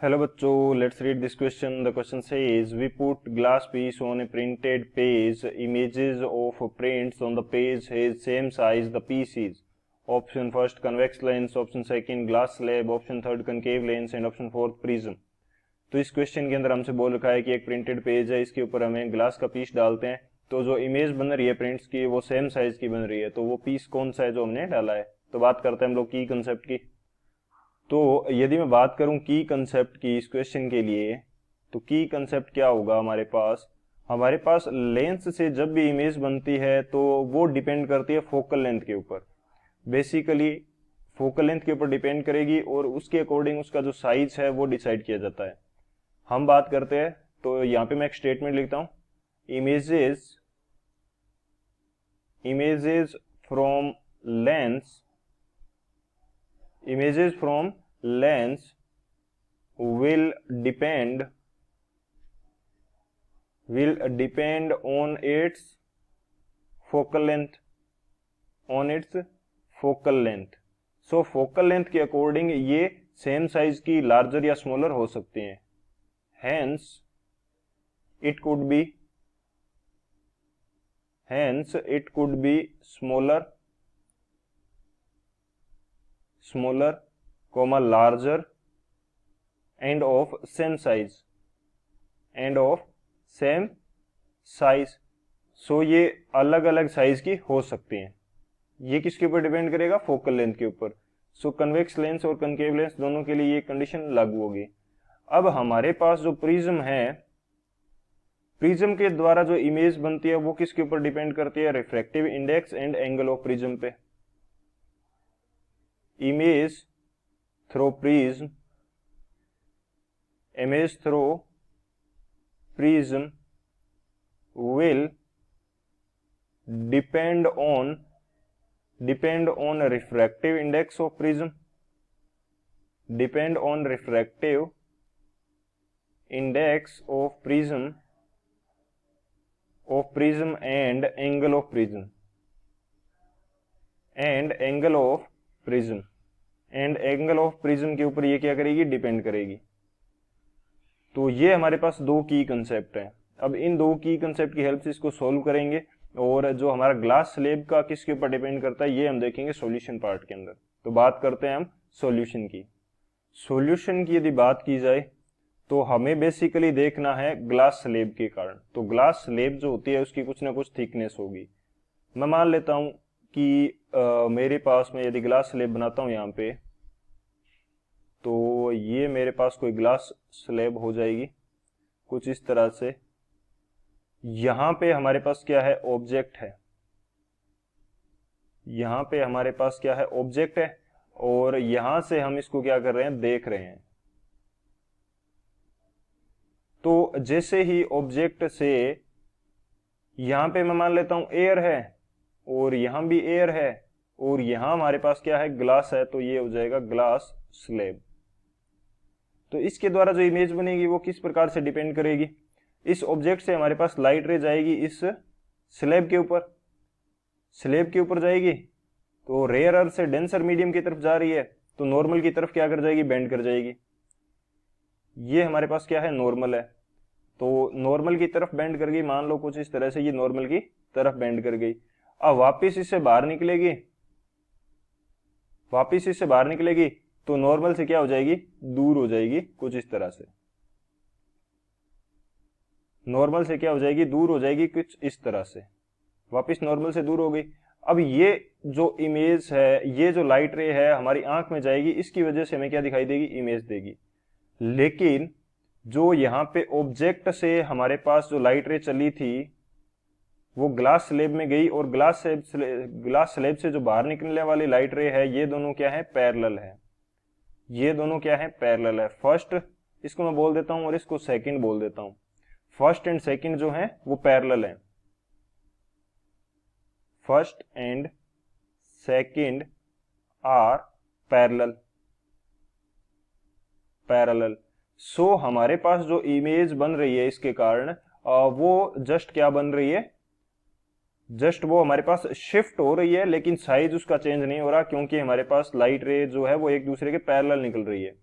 Hello bachcho, let's read this question. The question says, we put glass piece on a printed page. Images of prints on the page has same size the piece is. Option first convex lens, option second glass slab, option third concave lens and option fourth prism. तो इस question के अंदर हमसे बोल रखा है कि एक प्रिंटेड पेज है, इसके ऊपर हमें ग्लास का पीस डालते हैं, तो जो इमेज बन रही है प्रिंट्स की वो सेम साइज की बन रही है, तो वो पीस कौन सा है जो हमने डाला है। तो बात करते हैं हम लोग की कंसेप्ट की। तो यदि मैं बात करूं की कंसेप्ट की इस क्वेश्चन के लिए, तो की कंसेप्ट क्या होगा हमारे पास लेंस से जब भी इमेज बनती है तो वो डिपेंड करती है फोकल लेंथ के ऊपर। बेसिकली फोकल लेंथ के ऊपर डिपेंड करेगी और उसके अकॉर्डिंग उसका जो साइज है वो डिसाइड किया जाता है। हम बात करते हैं तो यहाँ पे मैं एक स्टेटमेंट लिखता हूं, images from lens images from lens will depend on its focal length so focal length के अकॉर्डिंग ये सेम साइज की लार्जर या स्मॉलर हो सकती हैं। hence it could be smaller, larger and of same size सो ये अलग अलग साइज की हो सकती हैं। ये किसके ऊपर डिपेंड करेगा? फोकल लेंथ के ऊपर। सो कन्वेक्स लेंस और कनकेव लेंस दोनों के लिए ये कंडीशन लागू होगी। अब हमारे पास जो प्रिज्म है, प्रिज्म के द्वारा जो इमेज बनती है वो किसके ऊपर डिपेंड करती है? Refractive index and angle of prism पे। image through prism will depend on refractive index of prism and angle of prism के ऊपर ये क्या करेगी? डिपेंड करेगी। तो ये हमारे पास दो की कंसेप्ट है। अब इन दो की कंसेप्ट की हेल्प से इसको सॉल्व करेंगे और जो हमारा ग्लास स्लेब का किसके ऊपर डिपेंड करता है ये हम देखेंगे सॉल्यूशन पार्ट के अंदर। तो बात करते हैं हम सॉल्यूशन की। यदि बात की जाए तो हमें बेसिकली देखना है ग्लास स्लेब के कारण। तो ग्लास स्लेब जो होती है उसकी कुछ ना कुछ थिकनेस होगी। मैं मान लेता हूं कि मेरे पास में यदि ग्लास स्लेब बनाता हूं यहाँ पे, तो ये मेरे पास कोई ग्लास स्लेब हो जाएगी कुछ इस तरह से। यहां पे हमारे पास क्या है? ऑब्जेक्ट है। यहां पे हमारे पास क्या है? ऑब्जेक्ट है और यहां से हम इसको क्या कर रहे हैं? देख रहे हैं। तो जैसे ही ऑब्जेक्ट से यहां पे मैं मान लेता हूं एयर है और यहां भी एयर है और यहां हमारे पास क्या है? ग्लास है, तो ये हो जाएगा ग्लास स्लेब। तो इसके द्वारा जो इमेज बनेगी वो किस प्रकार से डिपेंड करेगी? इस ऑब्जेक्ट से हमारे पास लाइट रे जाएगी इस स्लेब के ऊपर जाएगी, तो रेयर अर्थ से डेंसर मीडियम की तरफ जा रही है, तो नॉर्मल की तरफ क्या कर जाएगी? बेंड कर जाएगी। ये हमारे पास क्या है? नॉर्मल है। तो नॉर्मल की तरफ बेंड कर गई, मान लो कुछ इस तरह से ये नॉर्मल की तरफ बेंड कर गई। अब वापिस इससे बाहर निकलेगी, तो नॉर्मल से क्या हो जाएगी? दूर हो जाएगी कुछ इस तरह से। वापिस नॉर्मल से दूर हो गई। अब ये जो इमेज है, ये जो लाइट रे है हमारी आंख में जाएगी, इसकी वजह से हमें क्या दिखाई देगी? इमेज देगी। लेकिन जो यहाँ पे ऑब्जेक्ट से हमारे पास जो लाइट रे चली थी वो ग्लास स्लेब में गई और ग्लास स्लेब से जो बाहर निकलने वाली लाइट रे है, ये दोनों क्या है? पैरेलल है। फर्स्ट इसको मैं बोल देता हूं और इसको सेकंड बोल देता हूं। फर्स्ट एंड सेकंड जो है वो पैरेलल है। First and second are parallel. So हमारे पास जो इमेज बन रही है इसके कारण वो जस्ट क्या बन रही है? जस्ट वो हमारे पास शिफ्ट हो रही है, लेकिन साइज उसका चेंज नहीं हो रहा, क्योंकि हमारे पास लाइट रे जो है वो एक दूसरे के पैरेलल निकल रही है।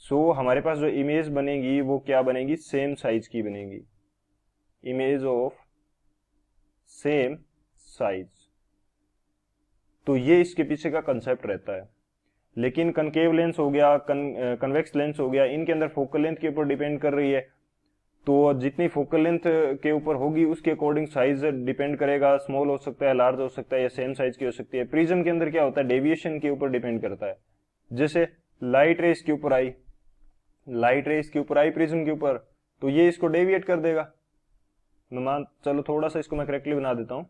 सो हमारे पास जो इमेज बनेगी वो क्या बनेगी, सेम साइज की बनेगी, इमेज ऑफ सेम साइज। तो ये इसके पीछे का कंसेप्ट रहता है। लेकिन कनकेव लेंस हो गया, कन्वेक्स लेंस हो गया, इनके अंदर फोकल लेंथ के ऊपर डिपेंड कर रही है। तो जितनी फोकल लेंथ के ऊपर होगी उसके अकॉर्डिंग साइज डिपेंड करेगा, स्मॉल हो सकता है, लार्ज हो सकता है, या सेम साइज की हो सकती है। प्रिज्म के अंदर क्या होता है, डेविएशन के ऊपर डिपेंड करता है। जैसे लाइट रेस के ऊपर आई, लाइट रेस के ऊपर आई प्रिज्म के ऊपर, तो ये इसको डेविएट कर देगा। चलो थोड़ा सा इसको मैं करेक्टली बना देता हूँ।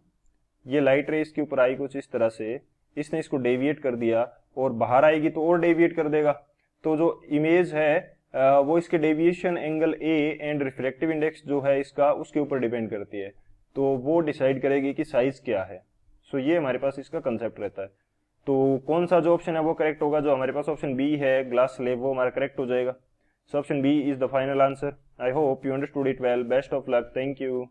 ये लाइट रेस के ऊपर आई कुछ इस तरह से, इसने इसको डेविएट कर दिया, और बाहर आएगी तो और डेविएट कर देगा। तो जो इमेज है वो इसके deviation angle A and reflective index जो है इसका, उसके ऊपर डिपेंड करती है। तो वो डिसाइड करेगी कि साइज क्या है। सो ये हमारे पास इसका कंसेप्ट रहता है। तो कौन सा जो ऑप्शन है वो करेक्ट होगा, जो हमारे पास ऑप्शन बी है ग्लास स्लेब, वो हमारा करेक्ट हो जाएगा। So option B is the final answer. I hope you understood it well. Best of luck. Thank you.